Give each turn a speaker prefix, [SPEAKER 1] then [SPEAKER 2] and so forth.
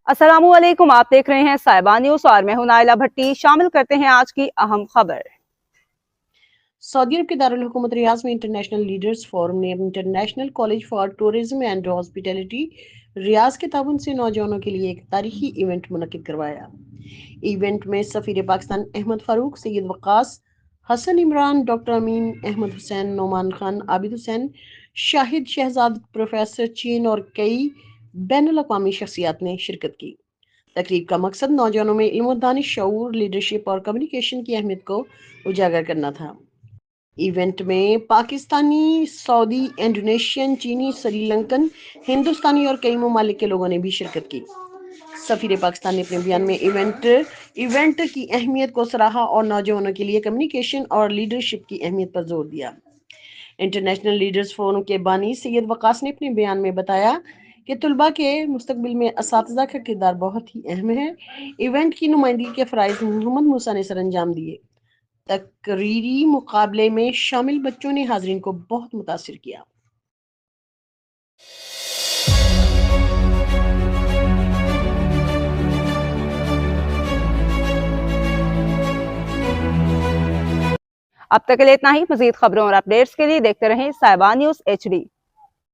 [SPEAKER 1] अस्सलाम वालेकुम, आप देख रहे हैं साहिबा न्यूज और मैं हूं नाइला भट्टी। शामिल करते हैं आज की अहम खबर।
[SPEAKER 2] सऊदी अरब के दारुल हुकूमत रियाज में इंटरनेशनल लीडर्स फोरम ने international college for tourism and hospitality Riyadh के ताउन से नौजवानों के लिए एक तारीखी इवेंट मुनक्किद करवाया। इवेंट में सफीर पाकिस्तान अहमद फारूक, सैयद वक्कास, हसन इमरान, डॉक्टर अमीन अहमद हुसैन, नोमान खान, आबिद हुसैन, शाहिद शहजाद, प्रोफेसर चीन और कई बैनुल अक़वामी शख्सियात ने शिरकत की। तकरीब का मकसद नौजवानों में इल्म दानिश, शऊर, लीडरशिप और कम्युनिकेशन की अहमियत को उजागर करना था। इवेंट में पाकिस्तानी, सऊदी, इंडोनेशियन, चीनी, श्रीलंकन, हिंदुस्तानी और कई ममालिक के लोगों ने भी शिरकत की। सफीर पाकिस्तान ने अपने बयान में इवेंट की अहमियत को सराहा और नौजवानों के लिए कम्युनिकेशन और लीडरशिप की अहमियत पर जोर दिया। इंटरनेशनल लीडर्स फोरम के बानी सैयद वक्कास ने अपने बयान में बताया कि तुलबा के मुस्तकबिल में असातिज़ा का किरदार बहुत ही अहम है। इवेंट की नुमाइंदगी के फ़राइज़ मोहम्मद मूसा ने सर अंजाम दिए। तकरीरी मुकाबले में शामिल बच्चों ने हाज़रीन को बहुत मुतासिर किया।
[SPEAKER 1] अब तक के लिए इतना ही। मजीद खबरों और अपडेट्स के लिए देखते रहें साहिबा न्यूज HD।